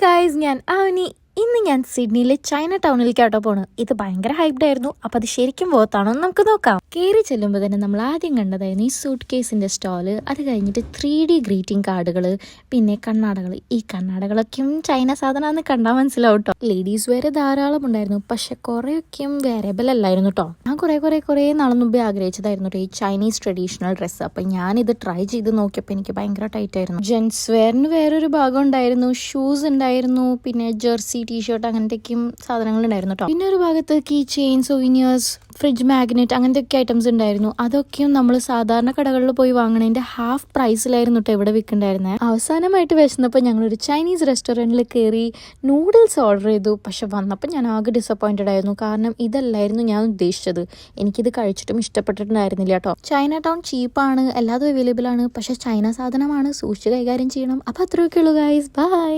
Guys, ഞാൻ അവനി. ഇന്ന് ഞാൻ സിഡ്നിയിലെ ചൈന ടൗണിലേക്കാട്ടോ പോണ്. ഇത് ഭയങ്കര ഹൈപ്ഡ് ആയിരുന്നു. അപ്പൊ അത് ശരിക്കും വോത്താണോ നമുക്ക് നോക്കാം. കയറി ചെല്ലുമ്പോൾ തന്നെ നമ്മൾ ആദ്യം കണ്ടതായിരുന്നു ഈ സൂട്ട് കേസിന്റെ സ്റ്റാള്. അത് കഴിഞ്ഞിട്ട് 3D ഗ്രീറ്റിംഗ് കാർഡുകള്, പിന്നെ കണ്ണാടകൾ. ഈ കണ്ണാടകളൊക്കെയും ചൈന സാധനമാണെന്ന് കണ്ടാൽ മനസ്സിലാവും കേട്ടോ. ലേഡീസ് വെയർ ധാരാളം ഉണ്ടായിരുന്നു, പക്ഷെ കുറെയൊക്കെയും വേരിയബിൾ അല്ലായിരുന്നു കേട്ടോ. ഞാൻ കുറെ നാളെ മുമ്പേ ആഗ്രഹിച്ചതായിരുന്നു ഈ ചൈനീസ് ട്രഡീഷണൽ ഡ്രസ്സ്. അപ്പൊ ഞാനിത് ട്രൈ ചെയ്ത് നോക്കിയപ്പോൾ എനിക്ക് ഭയങ്കര ടൈറ്റ് ആയിരുന്നു. ജെന്റ്സ് വെയറിന് വേറൊരു ഭാഗം ഉണ്ടായിരുന്നു, ഷൂസ് ഉണ്ടായിരുന്നു, പിന്നെ ജെർസി ടീഷർട്ട് അങ്ങനത്തെയൊക്കെയും സാധനങ്ങൾ ഉണ്ടായിരുന്നു കേട്ടോ. പിന്നെ ഒരു ഭാഗത്ത് കീ ചെയിൻ, സൊവീനിയേഴ്സ്, ഫ്രിഡ്ജ് മാഗ്നറ്റ് അങ്ങനത്തെയൊക്കെ ഐറ്റംസ് ഉണ്ടായിരുന്നു. അതൊക്കെയും നമ്മൾ സാധാരണ കടകളിൽ പോയി വാങ്ങണതിന്റെ ഹാഫ് പ്രൈസിലായിരുന്നു കേട്ടോ ഇവിടെ വിൽക്കണ്ടായിരുന്നത്. അവസാനമായിട്ട് വിശന്നപ്പോൾ ഞങ്ങളൊരു ചൈനീസ് റെസ്റ്റോറൻറ്റിൽ കയറി നൂഡിൽസ് ഓർഡർ ചെയ്തു. പക്ഷെ വന്നപ്പോൾ ഞാൻ ആകെ ഡിസപ്പോയിന്റഡ് ആയിരുന്നു. കാരണം ഇതല്ലായിരുന്നു ഞാൻ ഉദ്ദേശിച്ചത്. എനിക്കിത് കഴിച്ചിട്ടും ഇഷ്ടപ്പെട്ടിട്ടുണ്ടായിരുന്നില്ല കേട്ടോ. ചൈന ടൗൺ ചീപ്പാണ്, എല്ലാതും അവൈലബിൾ ആണ്, പക്ഷെ ചൈന സാധനമാണ്, സൂക്ഷിച്ച് കൈകാര്യം ചെയ്യണം. അപ്പോൾ അത്രയൊക്കെ ഉള്ളൂ ഗൈസ്, ബൈ.